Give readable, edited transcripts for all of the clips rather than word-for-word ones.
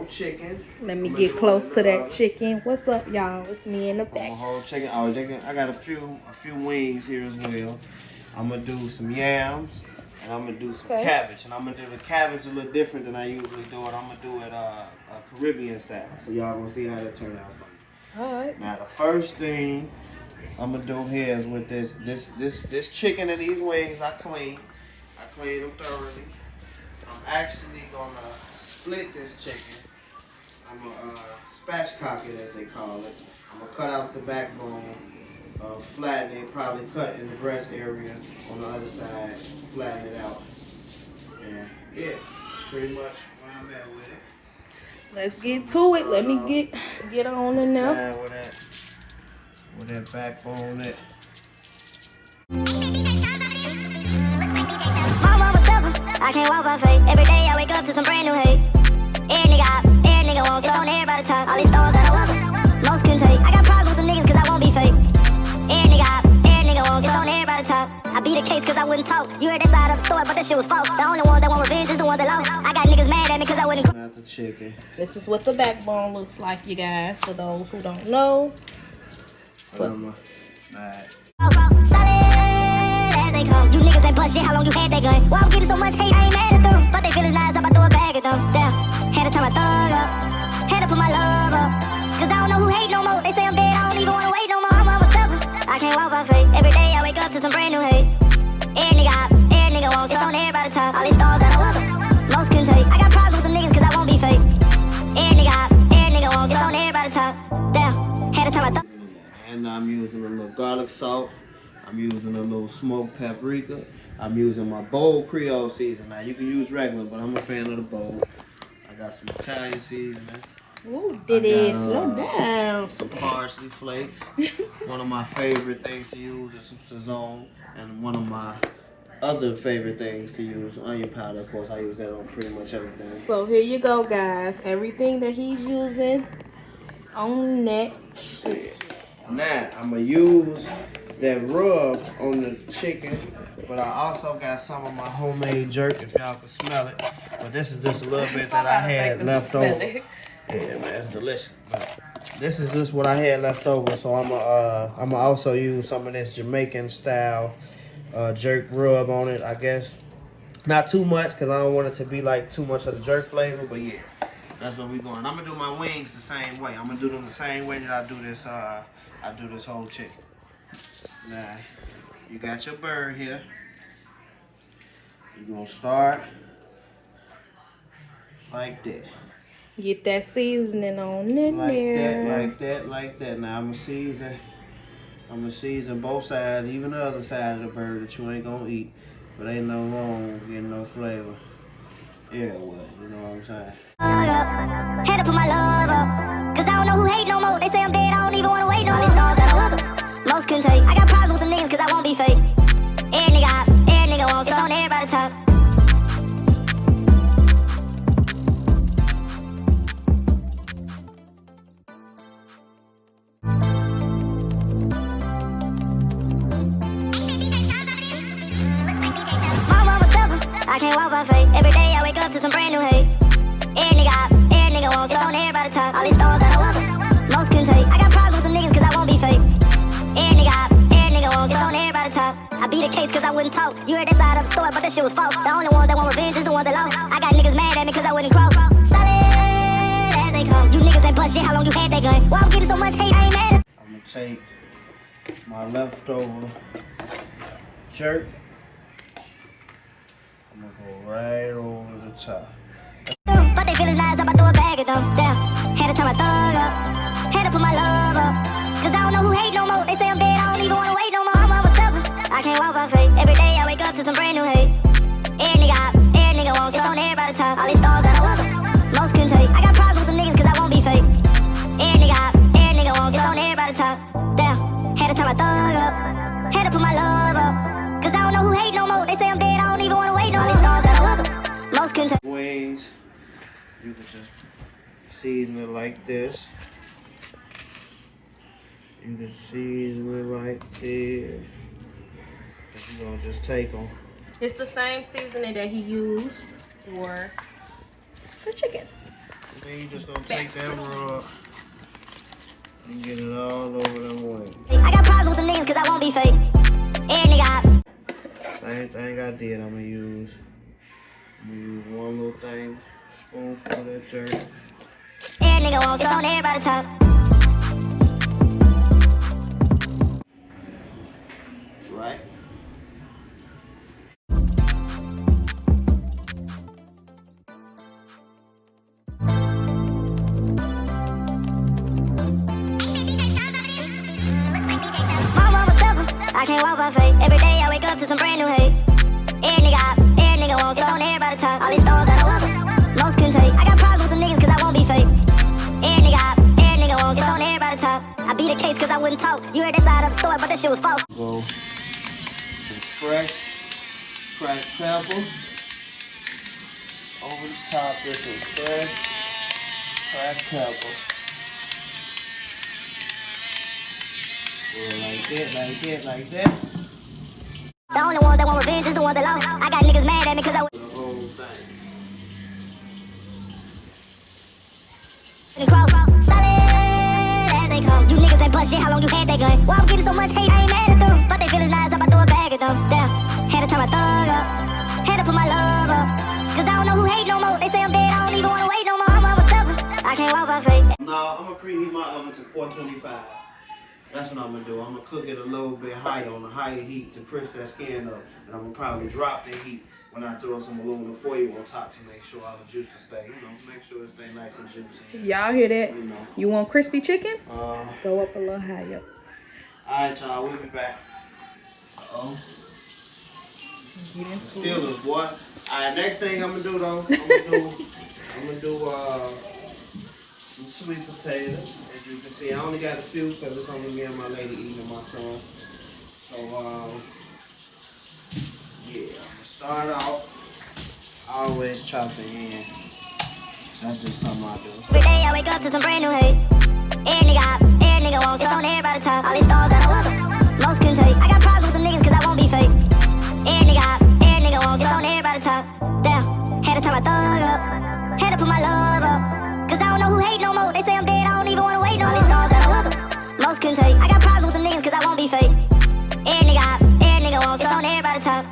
chicken. Let me get close to that chicken. What's up, y'all? It's me in the back. Whole chicken. Oh, I got a few wings here as well. I'm gonna do some yams and I'm gonna do some cabbage. And I'm gonna do the cabbage a little different than I usually do it. I'm gonna do it Caribbean style. So y'all gonna see how that turn out for me. All right. Now the first thing I'm gonna do here is with this chicken and these wings. I clean them thoroughly. I'm actually gonna split this chicken. I'm gonna spatchcock it, as they call it. I'm gonna cut out the backbone, flatten it, probably cut in the breast area on the other side, flatten it out. And yeah, pretty much where I'm at with it. Let's get to it. Let me get on in there. With that backbone it. I can't walk my faith. Every day I wake up to some brand new hate. Every nigga wants it on everybody top. All these stars that I walk, most can take. I got problems with some niggas cause I won't be fake. Every nigga wants it on everybody top. I beat a case cause I wouldn't talk. You heard that side of the story, but that shit was false. The only ones that want revenge is the ones that lost. I got niggas mad at me cause I wouldn't. Not the chicken. This is what the backbone looks like, you guys, for those who don't know. You niggas ain't bust shit, how long you had that gun? Why I'm getting so much hate, I ain't mad at them. But they feelings nice up, I throw a bag at them. Damn, had to turn my thug up, had to put my love up. Cause I don't know who hate no more. They say I'm dead, I don't even wanna wait no more. I'm myself, I can't walk my faith. Every day I wake up to some brand new hate. Every nigga wants it on everybody top. All these stars that I walk, most can take. I got problems with some niggas cause I won't be fake. Every nigga wants it on everybody top. Damn, had to turn my thug. And I'm using a little garlic salt. I'm using a little smoked paprika. I'm using my bold Creole seasoning. Now you can use regular, but I'm a fan of the bold. I got some Italian seasoning. Ooh, slow down. Some parsley flakes. One of my favorite things to use is some Sazon. And one of my other favorite things to use, onion powder. Of course, I use that on pretty much everything. So here you go, guys. Everything that he's using on that chicken. Now, I'm going to use that rub on the chicken, but I also got some of my homemade jerk, if y'all can smell it. But this is just a little bit that I had left over. Yeah, man, it's delicious. But this is just what I had left over, so I'm gonna also use some of this Jamaican style jerk rub on it, I guess. Not too much, because I don't want it to be like too much of the jerk flavor, but yeah, that's what we're going. I'm gonna do my wings the same way. I'm gonna do them the same way that I do this whole chicken. Now, you got your bird here. You're gonna start like that. Get that seasoning on in there. Like that. Now I'm gonna season both sides, even the other side of the bird that you ain't gonna eat. But ain't no wrong with getting no flavor. Yeah, well, you know what I'm saying. Had to put my love up, cause I don't know who hate no more. They say I'm dead, I don't even wanna wait no more. These stars that I walk, most can take. I got problems with some niggas cause I won't be fake. Every nigga wants it on everybody top. I can't walk my faith. Every day I wake up to some brand new hate. Every nigga wants it on everybody top. All these stars that I walk, most can take. I got problems with some niggas cause I won't be fake. Every nigga wants it on everybody top. I beat a case cause I wouldn't talk. You heard that side of the story, but that shit was false. The only ones that want revenge is the ones that lost. I got niggas mad at me cause I wouldn't cross. Solid as they come. You niggas ain't bust shit, how long you had that gun? Why I'm getting so much hate, I ain't mad at. I'm gonna take my leftover jerk. I'm gonna go right over the top. But they feelings nice up, I throw a bag at them. Damn, had to turn my thug up, had to put my love up. Cause I don't know who hate no more. They say I'm dead, I don't even wanna wait no more. I'm myself, I can't walk my faith. Every day I wake up to some brand new hate. Every nigga wants it on everybody top. All these stars that I walk, most can take. I got problems with some niggas cause I won't be fake. Every nigga wants it on everybody top. Damn, had to turn my thug up, had to put my love up. Cause I don't know who hate no more. They say I'm dead, I don't even wanna wait no more. All these stars that I walk, most can take. Wings, you can just season it like this. You can season it right there. You're gonna just take them. It's the same seasoning that he used for the chicken. Then you just gonna take that rub and get it all over them way. I got problems with some niggas cause I won't be fake. Every nigga Same thing I did, I'm gonna use one little thing, spoonful of that jerk. every nigga wants it on everybody top. Right? Mama, what's up? I can't walk by faith. Every day I wake up to some brand new hate. Every nigga wants it on everybody top. All these stars that I welcome, most can take. I got problems with some niggas cause I won't be fake. Every nigga wants it on everybody top. I beat a case cause I wouldn't talk. You heard that side of the story, but that shit was false. So, some fresh cracked pepper over the top. This is fresh cracked pepper. Like that, like that, like that. The only ones that want revenge is the ones that lost. I got niggas mad at me cause I The whole thing. wouldn't cross. Solid as they come. You niggas ain't bust shit, how long you had that gun? Why I'm getting so much hate, I ain't mad at them. But they feelings nice, I'm about to throw a bag at them. Damn, had to turn my thug up. Had to put my love up. Cause I don't know who hate no more. They say I'm dead, I don't even wanna wait no more. I'm a stubborn. I can't walk by faith. Now, I'm gonna preheat my oven to 425. That's what I'm gonna do. I'm gonna cook it a little bit higher, on a higher heat to crisp that skin up. And I'm gonna probably drop the heat when I throw some aluminum foil on top to make sure all the juice will stay, make sure it stay nice and juicy. Y'all hear that? You know. You want crispy chicken? Go up a little higher. Alright, y'all, we'll be back. Uh-oh. Get into Still it. is, boy. Alright, next thing I'm gonna do though, I'm gonna do some sweet potatoes. As you can see, I only got a few because it's only me and my lady eating and my son. So, yeah, I'm gonna start out always chopping in. That's just something I do. Every day I wake up to some brand new hate. Every nigga wants it on everybody top. All these stars that I welcome, most can take. I got problems with some niggas cause I won't be fake. Every nigga wants it on everybody top. Damn, had to turn my thug up. Had to put my love up. Cause I don't know who hate no more. They say I'm dead, I don't even wanna wait no more. All these stars that I welcome, most can take. I got problems with some niggas cause I won't be fake. Every nigga wants it on everybody top.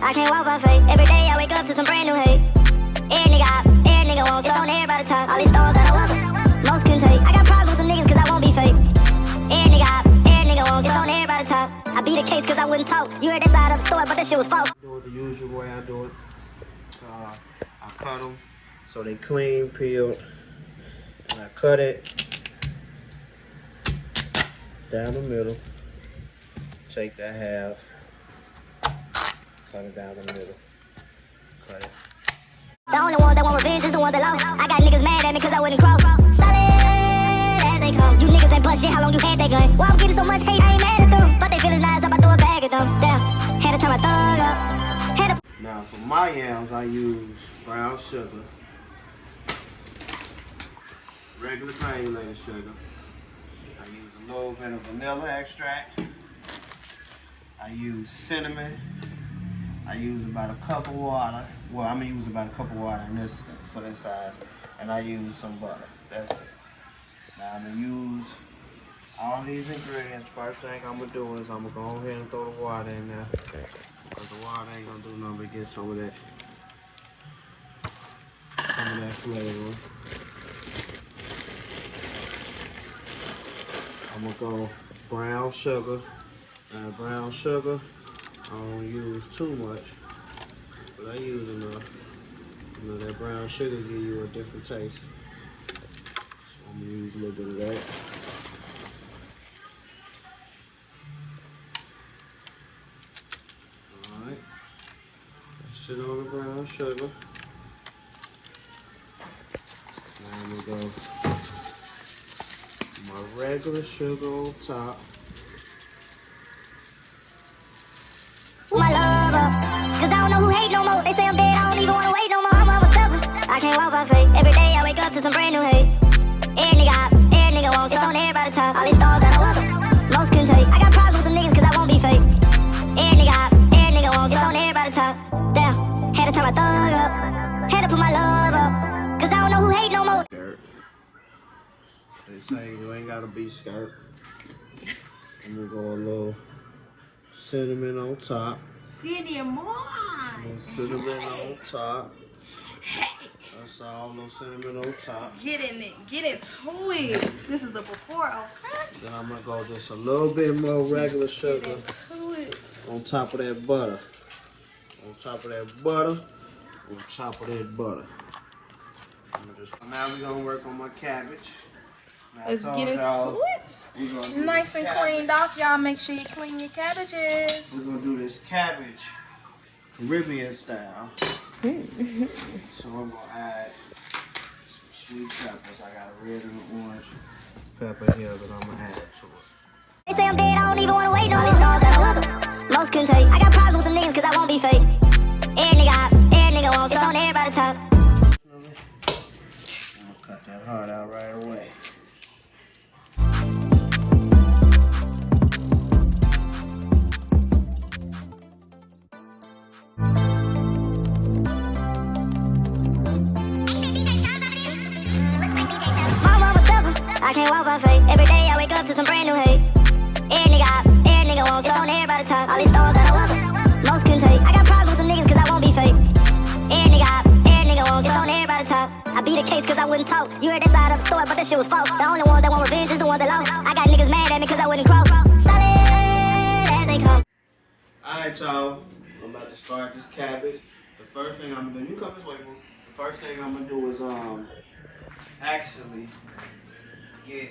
I can't walk by faith. Every day I wake up to some brand new hate. Every nigga wants it on everybody top. All these stars that I welcome, most can take. I got problems with some niggas cause I won't be fake. Every nigga wants it on everybody top. I beat a case cause I wouldn't talk. You heard that side of the story, but that shit was false. Do it the usual way I do it. I cut them so they clean, peeled. And I cut it down the middle. Take that half. Cut it down the middle. Cut it. The only ones that want revenge is the ones that lost. I got niggas mad at me cause I wouldn't cross. Solid as they come. You niggas ain't bust shit, how long you had that gun? Why I'm getting so much hate, I ain't mad at them. But they feelings nice, I'm about to throw a bag at them. Damn, had to turn my thug up. Had to. Now for my yams, I use brown sugar, regular granulated sugar. I use a little bit of vanilla extract. I use cinnamon. I use about a cup of water. Well, I'm gonna use about a cup of water in this for this size, and I use some butter. That's it. Now I'm gonna use all these ingredients. First thing I'm gonna do is I'm gonna go ahead and throw the water in there, because the water ain't gonna do nothing but get some of that flavor. I'm gonna go brown sugar. Now brown sugar, I don't use too much, but I use enough. You know, that brown sugar give you a different taste. So I'm gonna use a little bit of that. Alright. Sit on the brown sugar. Now I'm gonna go my regular sugar on top. My love up. Cause I don't know who hate no more. They say I'm dead, I don't even wanna wait no more. I'm a stubborn. I can't walk by faith. Every day I wake up to some brand new hate. time I thug up. Had to put my love up. Cause I don't know who hate no more. Skirt. They say you ain't gotta be skirt. I'm gonna go a little cinnamon on top. Cinnamon. A little cinnamon on top. That's all, no cinnamon on top. Get in it. Get into it. This is the before, okay? Then I'm gonna go just a little bit more regular sugar Get into it. on top of that butter. On top of that butter. On top of that butter. Now we're gonna work on my cabbage. Now, Let's get into it. Nice and cleaned off, y'all. Make sure you clean your cabbages. We're gonna do this cabbage Caribbean style. So I'm gonna add some sweet peppers. I got a red and an orange pepper here that I'm gonna add to it. They say I'm dead, I don't even wanna wait on these stars that I welcome. Most couldn't take. I got problems with some niggas cause I won't be fake. Every nigga won't. It's on everybody top. I'll cut that heart out right away. I can't walk my faith. Every day I wake up to some brand new hate. Every nigga won't. It's on everybody top. All these stars that I welcome. Most couldn't take. I got problems with some niggas cause I won't be fake. Every nigga won't. It's on everybody top. I beat a case cause I wouldn't talk. You heard that side of the story, but that shit was false. The only ones that want revenge is the ones that lost. I got niggas mad at me cause I wouldn't cross. Solid as they come. Alright, y'all. I'm about to start this cabbage. The first thing I'm gonna do, you come this way, boo. The first thing I'm gonna do is actually get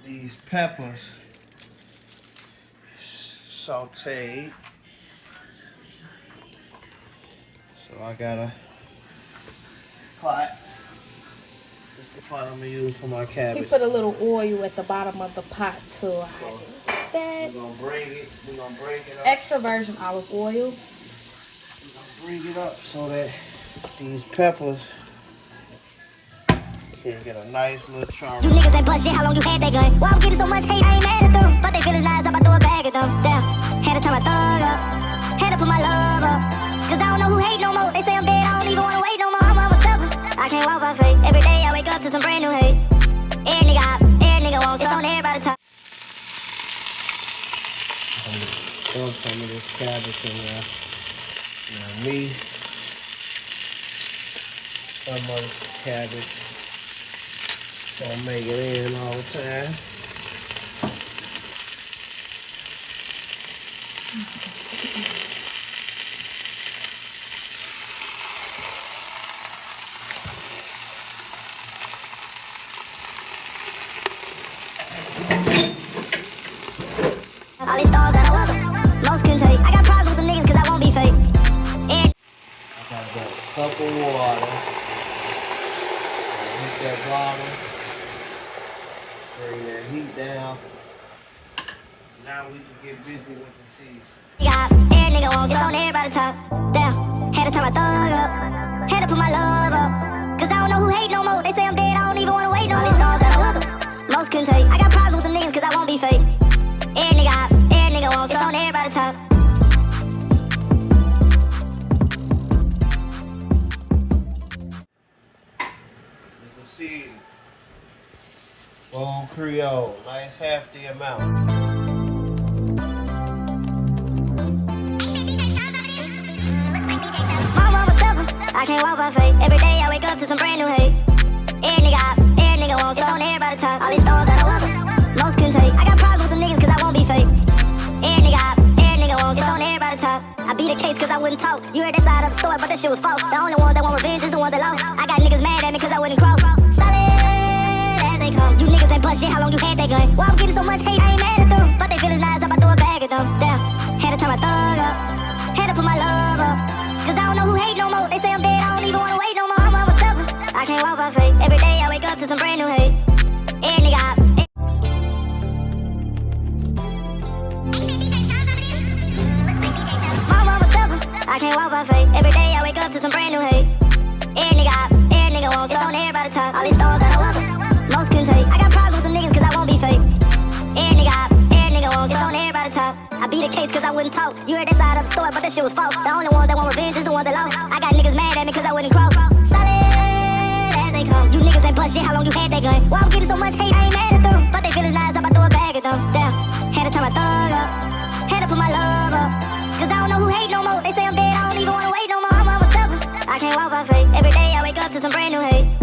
these peppers sauteed. So I got a pot. This is the pot I'm gonna use for my He cabbage. put a little oil at the bottom of the pot too. We're That gonna bring it up. extra virgin olive oil. We're gonna bring it up so that these peppers can get a nice little charm. You niggas ain't bust shit, how long you had that gun? Why I'm getting so much hate, I ain't mad at them. But they feelings lies up, I throw a bag at them. Damn, had to turn my thug up. Had to put my love up. Cause I don't know who hate no more. They say I'm dead, I don't even wanna wait no more. I'm selfish, I can't walk my faith. Every day I wake up to some brand new hate. Every nigga won't. It's on everybody top. Throw some of this cabbage in there. Now me, some of this cabbage. Don't make it in all the time. All these stars that I welcome. Most couldn't take. I got problems with some niggas cause I won't be fake. I got about a cup of water. Hit that bottom. Bring that heat down. Now we can get busy with the seeds. Every nigga won't. It's on everybody top. Damn, had to turn my thug up. Had to put my love up. Cause I don't know who hate no more. They say I'm dead, I don't even wanna wait on these stars that I welcome. Most couldn't take. I got problems with some niggas cause I won't be fake. Every nigga won't. It's on everybody top. You can see Bold Creole, nice hefty amount. I can't walk my faith. Every day I wake up to some brand new hate. Every nigga won't. It's on everybody top. All these stars that I welcome. Most couldn't take. I got problems with some niggas cause I won't be fake. Every nigga won't. It's on everybody top. I beat a case cause I wouldn't talk. You heard that side of the story, but that shit was false. The only ones that want revenge is the ones that lost. I got niggas mad at me cause I wouldn't cross. Solid as they come. You niggas ain't bust shit, how long you had that gun? Why I'm getting so much hate, I ain't mad at them. But they feelings lies up, I throw a bag at them. Damn, had to turn my thug up. Had to put my love up. Cause I don't know who hate no more. They say I'm dead, I don't even wanna wait no more. I'm selfish, I can't walk my faith. Every day I wake up to some brand new hate. Every nigga. I can't walk my faith. Every day I wake up to some brand new hate. Every nigga won't. It's on everybody top. All these stars that I welcome. Most couldn't take. I got problems with some niggas cause I won't be fake. Every nigga won't. It's on everybody top. I beat a your case cause I wouldn't talk. You heard that side of the story, but that shit was false. The only ones that want revenge is the ones that lost. I got niggas mad at me cause I wouldn't cross. Solid as they come. You niggas ain't bust shit, how long you had that gun? Why I'm getting so much hate, I ain't mad at them. But they feelings nice up, I throw a bag at them. Damn, had to turn my thug up. Had to put my love up. Cause I don't know who hate no more. They say I'm dead, I don't even wanna wait no more. I'm a stepper, I can't walk by faith. Every day I wake up to some brand new hate.